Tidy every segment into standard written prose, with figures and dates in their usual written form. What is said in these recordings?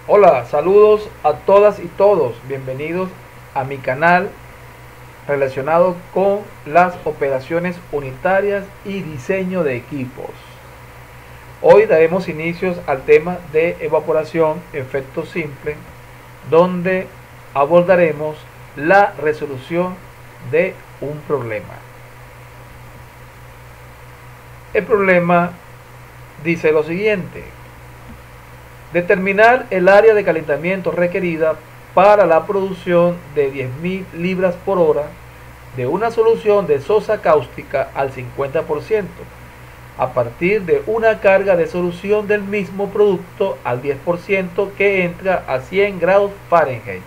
Hola, saludos a todas y todos. Bienvenidos a mi canal relacionado con las operaciones unitarias y diseño de equipos. Hoy daremos inicios al tema de evaporación, efecto simple, donde abordaremos la resolución de un problema. El problema dice lo siguiente: determinar el área de calentamiento requerida para la producción de 10.000 libras por hora de una solución de sosa cáustica al 50%, a partir de una carga de solución del mismo producto al 10% que entra a 100 grados Fahrenheit.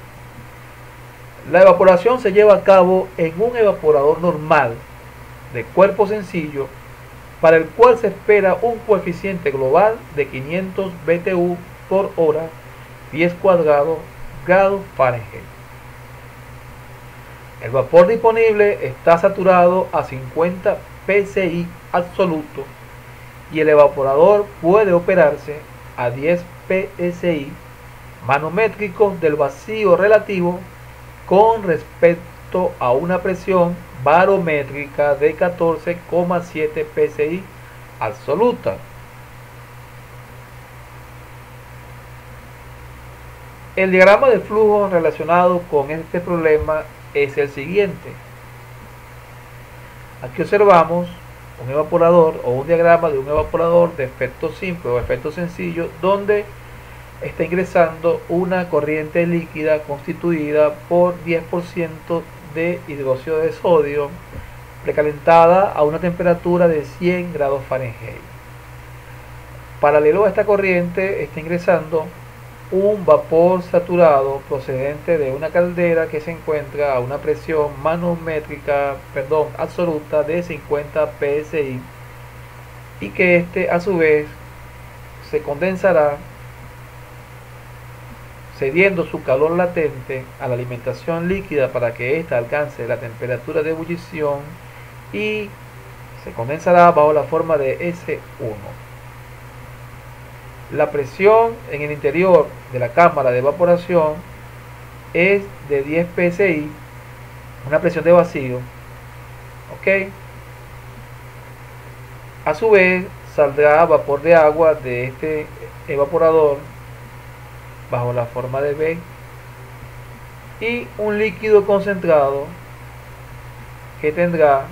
La evaporación se lleva a cabo en un evaporador normal de cuerpo sencillo, para el cual se espera un coeficiente global de 500 BTU por hora, pies cuadrados, grados Fahrenheit. El vapor disponible está saturado a 50 psi absoluto y el evaporador puede operarse a 10 psi manométricos del vacío relativo con respecto a una presión barométrica de 14,7 psi absoluta. El diagrama de flujo relacionado con este problema es el siguiente. Aquí observamos un evaporador o un diagrama de un evaporador de efecto simple o efecto sencillo, donde está ingresando una corriente líquida constituida por 10% de hidróxido de sodio precalentada a una temperatura de 100 grados Fahrenheit. Paralelo a esta corriente está ingresando un vapor saturado procedente de una caldera que se encuentra a una presión absoluta de 50 psi, y que este a su vez se condensará cediendo su calor latente a la alimentación líquida para que ésta alcance la temperatura de ebullición y se condensará bajo la forma de S1. La presión en el interior de la cámara de evaporación es de 10 psi, una presión de vacío. ¿Ok? A su vez saldrá vapor de agua de este evaporador bajo la forma de B y un líquido concentrado que tendrá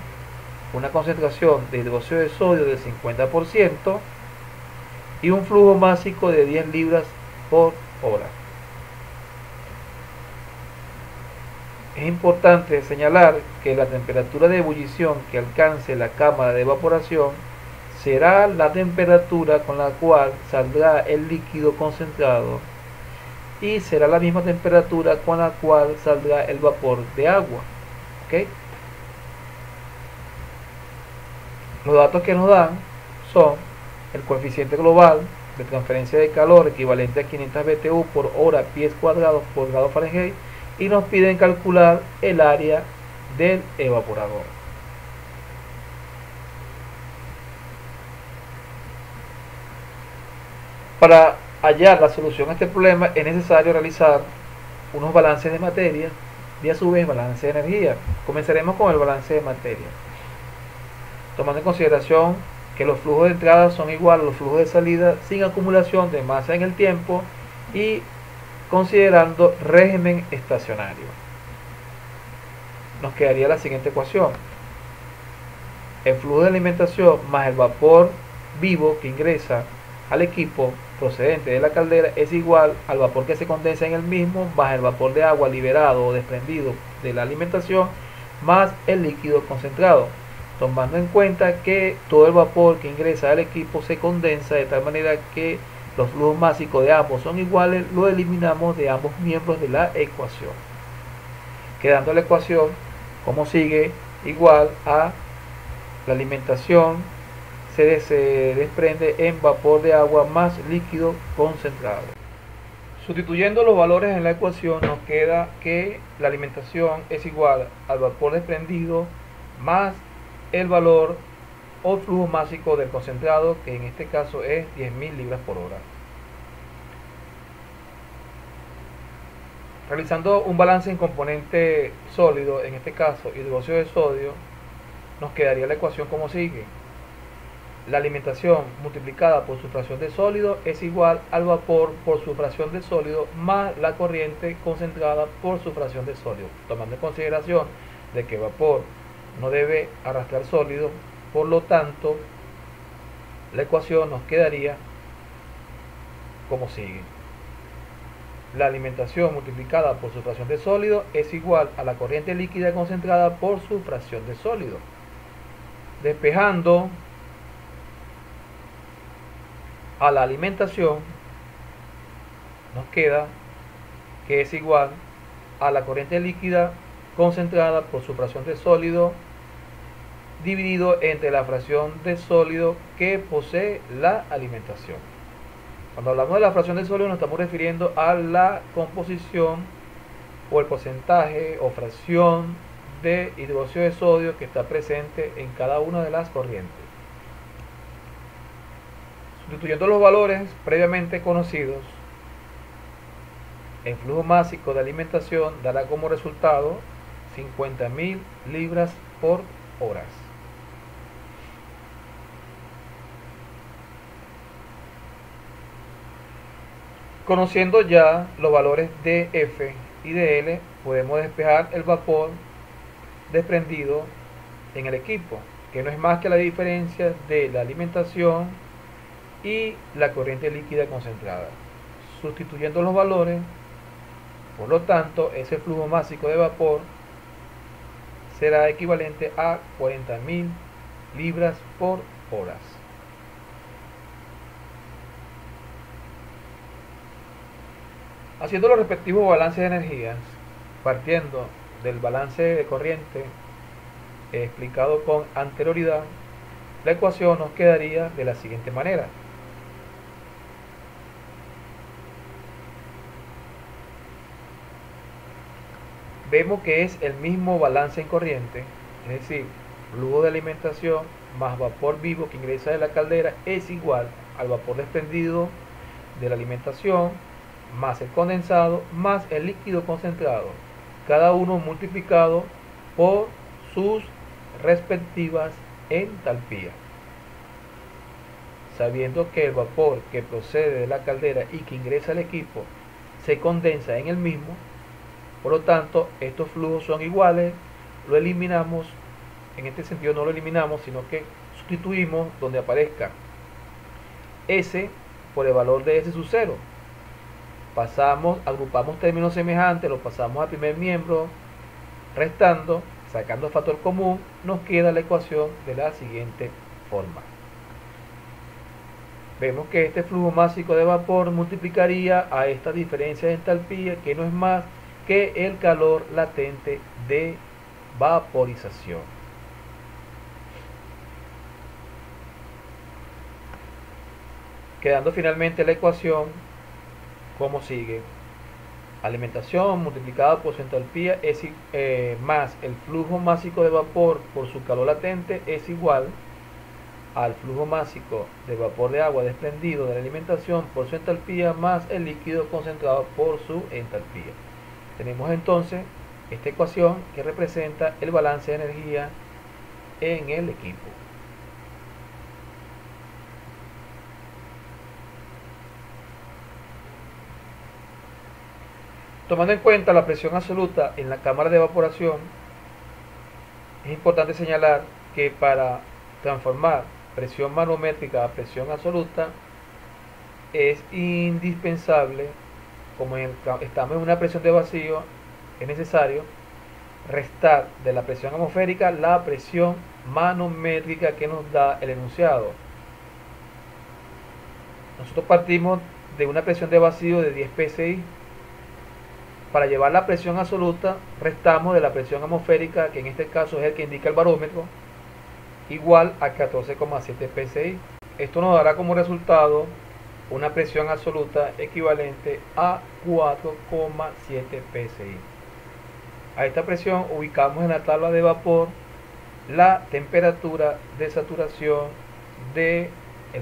una concentración de hidróxido de sodio del 50% y un flujo másico de 10 libras por hora. Es importante señalar que la temperatura de ebullición que alcance la cámara de evaporación será la temperatura con la cual saldrá el líquido concentrado y será la misma temperatura con la cual saldrá el vapor de agua. ¿Okay? Los datos que nos dan son el coeficiente global de transferencia de calor equivalente a 500 BTU por hora pies cuadrados por grado Fahrenheit, y nos piden calcular el área del evaporador. Para hallar la solución a este problema es necesario realizar unos balances de materia y a su vez balance de energía. Comenzaremos con el balance de materia, tomando en consideración que los flujos de entrada son iguales a los flujos de salida sin acumulación de masa en el tiempo y considerando régimen estacionario. Nos quedaría la siguiente ecuación: el flujo de alimentación más el vapor vivo que ingresa al equipo procedente de la caldera es igual al vapor que se condensa en el mismo más el vapor de agua liberado o desprendido de la alimentación más el líquido concentrado, tomando en cuenta que todo el vapor que ingresa al equipo se condensa de tal manera que los flujos másicos de ambos son iguales. Lo eliminamos de ambos miembros de la ecuación, quedando la ecuación como sigue: igual a la alimentación se desprende en vapor de agua más líquido concentrado. Sustituyendo los valores en la ecuación, nos queda que la alimentación es igual al vapor desprendido más el valor o flujo másico del concentrado, que en este caso es 10.000 libras por hora. Realizando un balance en componente sólido, en este caso hidróxido de sodio, nos quedaría la ecuación como sigue. La alimentación multiplicada por su fracción de sólido es igual al vapor por su fracción de sólido más la corriente concentrada por su fracción de sólido, tomando en consideración de que vapor no debe arrastrar sólido, por lo tanto la ecuación nos quedaría como sigue. La alimentación multiplicada por su fracción de sólido es igual a la corriente líquida concentrada por su fracción de sólido. Despejando a la alimentación, nos queda que es igual a la corriente líquida concentrada por su fracción de sólido dividido entre la fracción de sólido que posee la alimentación. Cuando hablamos de la fracción de sólido nos estamos refiriendo a la composición o el porcentaje o fracción de hidróxido de sodio que está presente en cada una de las corrientes. Sustituyendo los valores previamente conocidos, el flujo másico de alimentación dará como resultado 50.000 libras por hora. Conociendo ya los valores de F y de L, podemos despejar el vapor desprendido en el equipo, que no es más que la diferencia de la alimentación y la corriente líquida concentrada. Sustituyendo los valores, por lo tanto, ese flujo másico de vapor será equivalente a 40.000 libras por hora. Haciendo los respectivos balances de energías, partiendo del balance de corriente explicado con anterioridad, la ecuación nos quedaría de la siguiente manera. Vemos que es el mismo balance en corriente, es decir, flujo de alimentación más vapor vivo que ingresa de la caldera es igual al vapor desprendido de la alimentación más el condensado más el líquido concentrado, cada uno multiplicado por sus respectivas entalpías. Sabiendo que el vapor que procede de la caldera y que ingresa al equipo se condensa en el mismo, por lo tanto estos flujos son iguales, lo eliminamos, en este sentido no lo eliminamos, sino que sustituimos donde aparezca S por el valor de S sub 0. Agrupamos términos semejantes, los pasamos al primer miembro, restando, sacando factor común, nos queda la ecuación de la siguiente forma. Vemos que este flujo másico de vapor multiplicaría a esta diferencia de entalpía, que no es más que el calor latente de vaporización. Quedando finalmente la ecuación como sigue. Alimentación multiplicada por su entalpía más el flujo másico de vapor por su calor latente es igual al flujo másico de vapor de agua desprendido de la alimentación por su entalpía más el líquido concentrado por su entalpía. Tenemos entonces esta ecuación que representa el balance de energía en el equipo. Tomando en cuenta la presión absoluta en la cámara de evaporación, es importante señalar que para transformar presión manométrica a presión absoluta es indispensable, como estamos en una presión de vacío, es necesario restar de la presión atmosférica la presión manométrica que nos da el enunciado. Nosotros partimos de una presión de vacío de 10 psi. Para llevar la presión absoluta, restamos de la presión atmosférica, que en este caso es el que indica el barómetro, igual a 14,7 psi. Esto nos dará como resultado una presión absoluta equivalente a 4,7 psi. A esta presión ubicamos en la tabla de vapor la temperatura de saturación del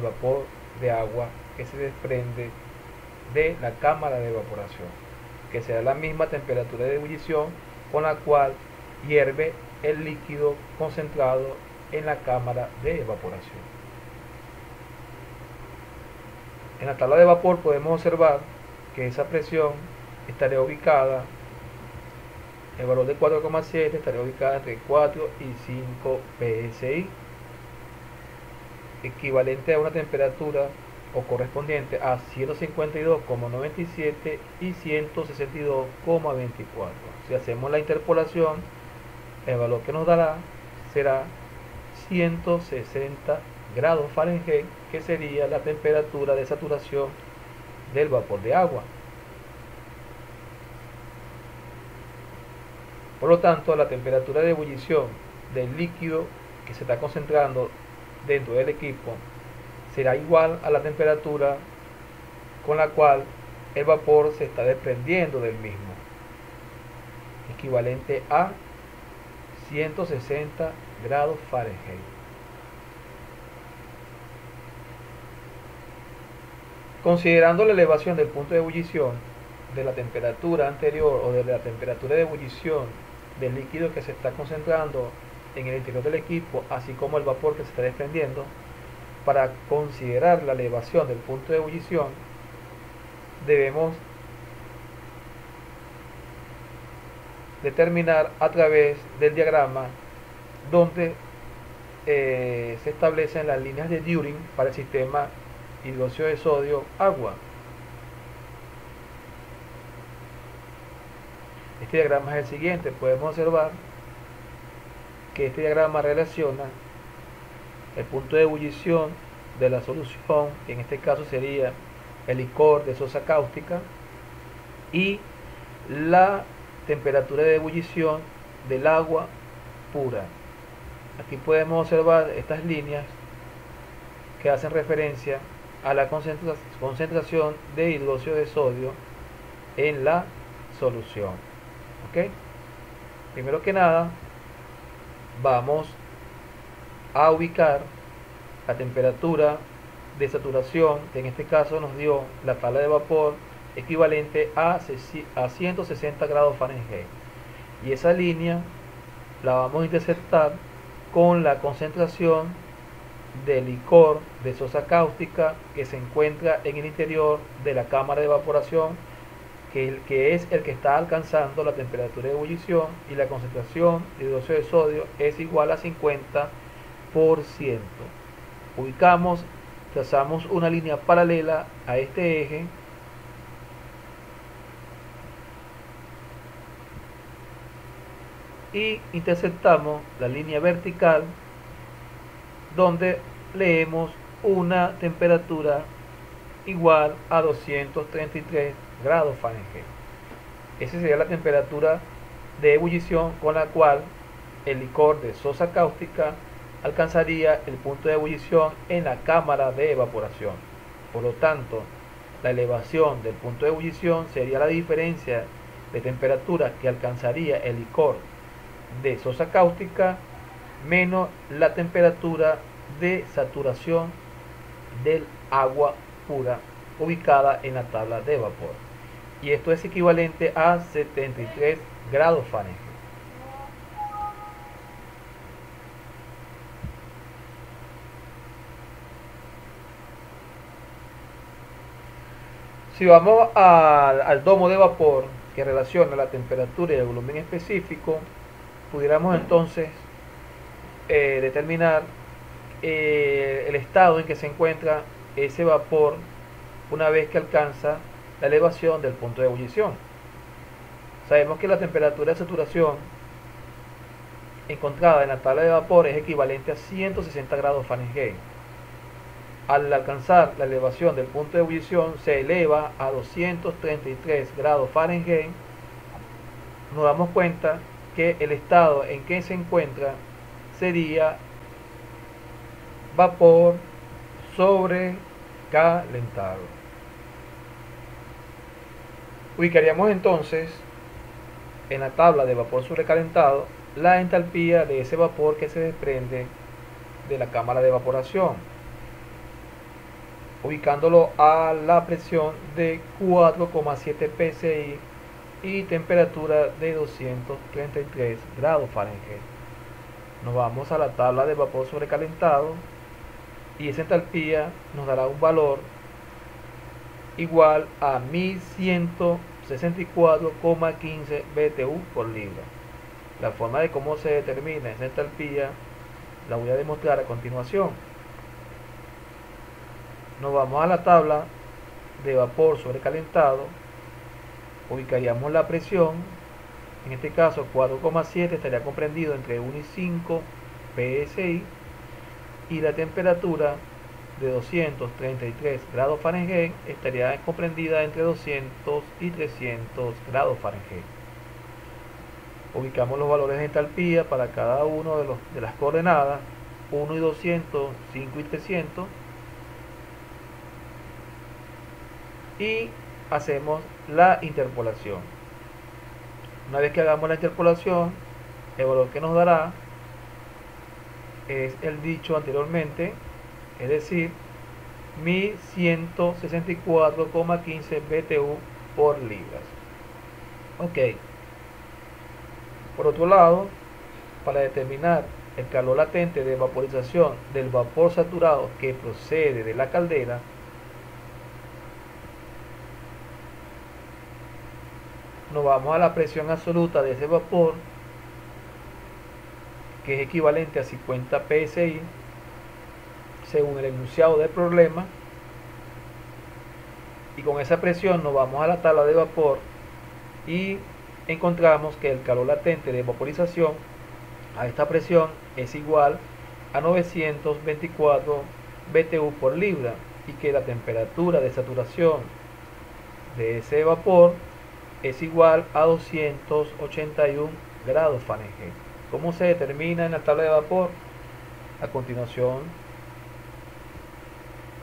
vapor de agua que se desprende de la cámara de evaporación. ¿Ok? que será la misma temperatura de ebullición con la cual hierve el líquido concentrado en la cámara de evaporación. En la tabla de vapor podemos observar que esa presión estaría ubicada, el valor de 4,7 estaría ubicada entre 4 y 5 psi, equivalente a una temperatura o correspondiente a 152,97 y 162,24. Si hacemos la interpolación, el valor que nos dará será 160 grados Fahrenheit, que sería la temperatura de saturación del vapor de agua. Por lo tanto, la temperatura de ebullición del líquido que se está concentrando dentro del equipo será igual a la temperatura con la cual el vapor se está desprendiendo del mismo, equivalente a 160 grados Fahrenheit. Considerando la elevación del punto de ebullición de la temperatura anterior o de la temperatura de ebullición del líquido que se está concentrando en el interior del equipo, así como el vapor que se está desprendiendo, para considerar la elevación del punto de ebullición debemos determinar a través del diagrama donde se establecen las líneas de During para el sistema hidróxido de sodio agua. Este diagrama es el siguiente. Podemos observar que este diagrama relaciona el punto de ebullición de la solución, que en este caso sería el licor de sosa cáustica, y la temperatura de ebullición del agua pura. Aquí podemos observar estas líneas que hacen referencia a la concentración de hidróxido de sodio en la solución. ¿Ok? Primero que nada, vamos a ubicar la temperatura de saturación, que en este caso nos dio la tabla de vapor, equivalente a 160 grados Fahrenheit. Y esa línea la vamos a interceptar con la concentración de licor de sosa cáustica que se encuentra en el interior de la cámara de evaporación, que es el que está alcanzando la temperatura de ebullición, y la concentración de hidróxido de sodio es igual a 50%. Ubicamos, trazamos una línea paralela a este eje y interceptamos la línea vertical donde leemos una temperatura igual a 233 grados Fahrenheit. Esa sería la temperatura de ebullición con la cual el licor de sosa cáustica alcanzaría el punto de ebullición en la cámara de evaporación. Por lo tanto, la elevación del punto de ebullición sería la diferencia de temperatura que alcanzaría el licor de sosa cáustica menos la temperatura de saturación del agua pura ubicada en la tabla de vapor, y esto es equivalente a 73 grados Fahrenheit. Si vamos al domo de vapor que relaciona la temperatura y el volumen específico, pudiéramos entonces determinar el estado en que se encuentra ese vapor una vez que alcanza la elevación del punto de ebullición. Sabemos que la temperatura de saturación encontrada en la tabla de vapor es equivalente a 160 grados Fahrenheit. Al alcanzar la elevación del punto de ebullición se eleva a 233 grados Fahrenheit. Nos damos cuenta que el estado en que se encuentra sería vapor sobrecalentado. Ubicaríamos entonces en la tabla de vapor sobrecalentado la entalpía de ese vapor que se desprende de la cámara de evaporación, ubicándolo a la presión de 4,7 psi y temperatura de 233 grados Fahrenheit. Nos vamos a la tabla de vapor sobrecalentado y esa entalpía nos dará un valor igual a 1164,15 BTU por libra. La forma de cómo se determina esa entalpía la voy a demostrar a continuación. Nos vamos a la tabla de vapor sobrecalentado, ubicaríamos la presión, en este caso 4,7 estaría comprendido entre 1 y 5 psi, y la temperatura de 233 grados Fahrenheit estaría comprendida entre 200 y 300 grados Fahrenheit. Ubicamos los valores de entalpía para cada uno de las coordenadas, 1 y 200, 5 y 300, y hacemos la interpolación. Una vez que hagamos la interpolación, el valor que nos dará es el dicho anteriormente, es decir, 1164,15 BTU por libras. Ok. Por otro lado, para determinar el calor latente de vaporización del vapor saturado que procede de la caldera, nos vamos a la presión absoluta de ese vapor, que es equivalente a 50 psi según el enunciado del problema, y con esa presión nos vamos a la tabla de vapor y encontramos que el calor latente de vaporización a esta presión es igual a 924 BTU por libra, y que la temperatura de saturación de ese vapor es igual a 281 grados Fahrenheit. ¿Cómo se determina en la tabla de vapor? A continuación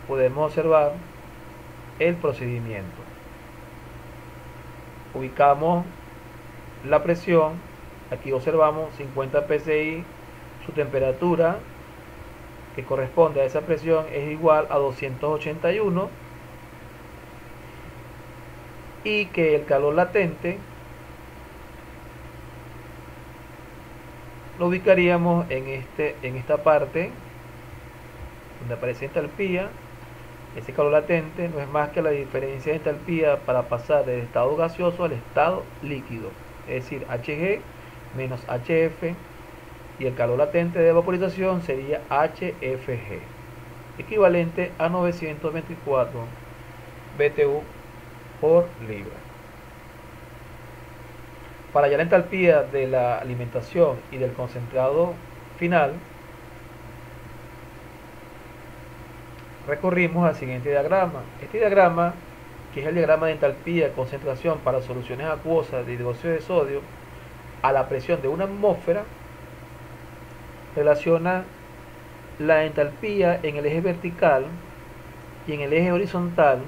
podemos observar el procedimiento. Ubicamos la presión, aquí observamos 50 psi, su temperatura que corresponde a esa presión es igual a 281, y que el calor latente lo ubicaríamos en esta parte donde aparece entalpía. Ese calor latente no es más que la diferencia de entalpía para pasar del estado gaseoso al estado líquido, es decir, Hg menos Hf, y el calor latente de vaporización sería HFG, equivalente a 924 BTU por libra. Para hallar la entalpía de la alimentación y del concentrado final, recurrimos al siguiente diagrama. Este diagrama, que es el diagrama de entalpía de concentración para soluciones acuosas de hidróxido de sodio a la presión de una atmósfera, relaciona la entalpía en el eje vertical, y en el eje horizontal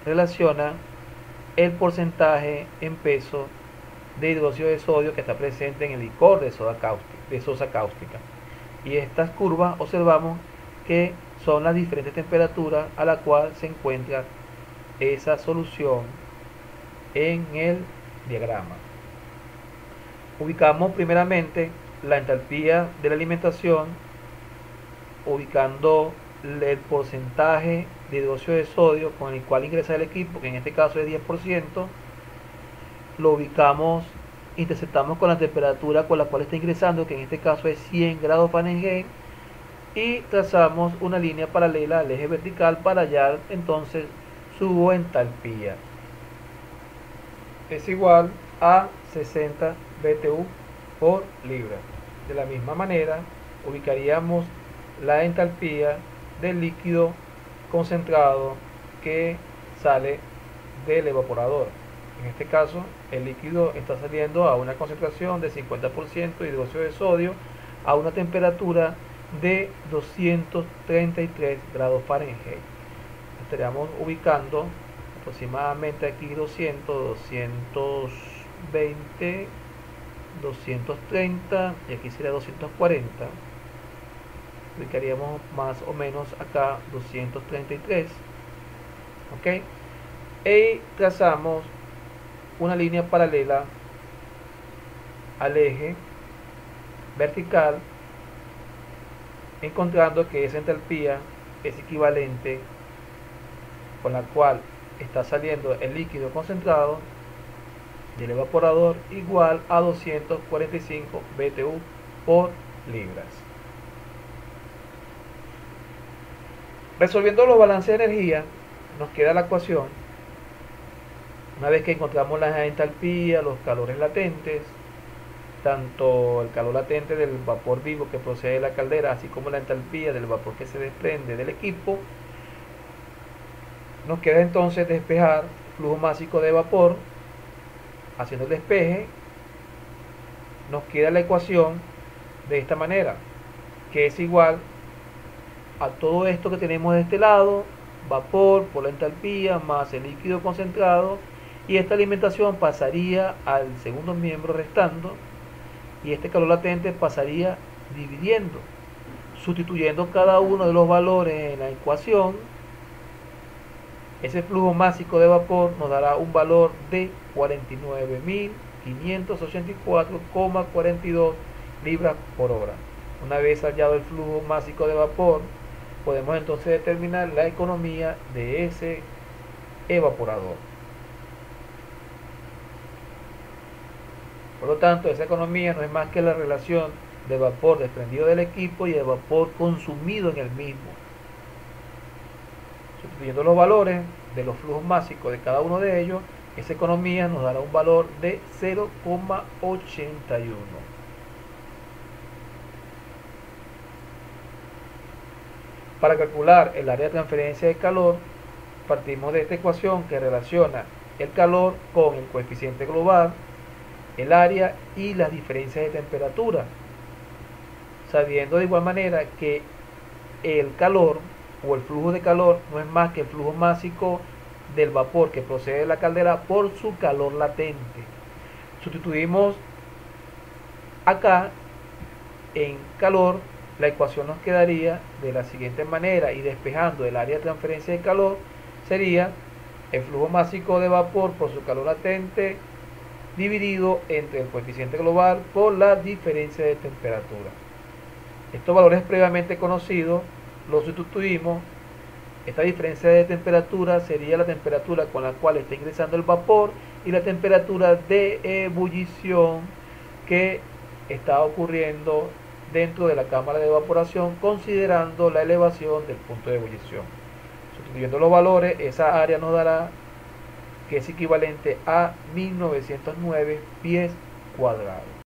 relaciona el porcentaje en peso de hidróxido de sodio que está presente en el licor de sosa cáustica. Y estas curvas observamos que son las diferentes temperaturas a la cual se encuentra esa solución en el diagrama. Ubicamos primeramente la entalpía de la alimentación, ubicando el porcentaje de hidróxido de sodio con el cual ingresa el equipo, que en este caso es 10%, lo ubicamos, interceptamos con la temperatura con la cual está ingresando, que en este caso es 100 grados Fahrenheit, y trazamos una línea paralela al eje vertical para hallar entonces su entalpía. Es igual a 60 BTU por libra. De la misma manera, ubicaríamos la entalpía del líquido concentrado que sale del evaporador. En este caso, el líquido está saliendo a una concentración de 50% de hidróxido de sodio a una temperatura de 233 grados Fahrenheit. Estaríamos ubicando aproximadamente aquí 200, 220, 230, y aquí sería 240. Ubicaríamos más o menos acá 233. Ok, y trazamos una línea paralela al eje vertical, encontrando que esa entalpía es equivalente con la cual está saliendo el líquido concentrado del evaporador igual a 245 BTU por libras. Resolviendo los balances de energía, nos queda la ecuación. Una vez que encontramos la entalpía, los calores latentes, tanto el calor latente del vapor vivo que procede de la caldera, así como la entalpía del vapor que se desprende del equipo, nos queda entonces despejar flujo másico de vapor. Haciendo el despeje, nos queda la ecuación de esta manera, que es igual a todo esto que tenemos de este lado, vapor por la entalpía más el líquido concentrado, y esta alimentación pasaría al segundo miembro restando, y este calor latente pasaría dividiendo, sustituyendo cada uno de los valores en la ecuación. Ese flujo másico de vapor nos dará un valor de 49.584,42 libras por hora. Una vez hallado el flujo másico de vapor, podemos entonces determinar la economía de ese evaporador. Por lo tanto, esa economía no es más que la relación de vapor desprendido del equipo y el vapor consumido en el mismo. Sustituyendo los valores de los flujos másicos de cada uno de ellos, esa economía nos dará un valor de 0,81. Para calcular el área de transferencia de calor, partimos de esta ecuación que relaciona el calor con el coeficiente global, el área y las diferencias de temperatura, sabiendo de igual manera que el calor o el flujo de calor no es más que el flujo másico del vapor que procede de la caldera por su calor latente. Sustituimos acá en calor, la ecuación nos quedaría de la siguiente manera, y despejando el área de transferencia de calor sería el flujo másico de vapor por su calor latente dividido entre el coeficiente global por la diferencia de temperatura. Estos valores previamente conocidos los sustituimos. Esta diferencia de temperatura sería la temperatura con la cual está ingresando el vapor y la temperatura de ebullición que está ocurriendo dentro de la cámara de evaporación, considerando la elevación del punto de ebullición. Sustituyendo los valores, esa área nos dará que es equivalente a 1909 pies cuadrados.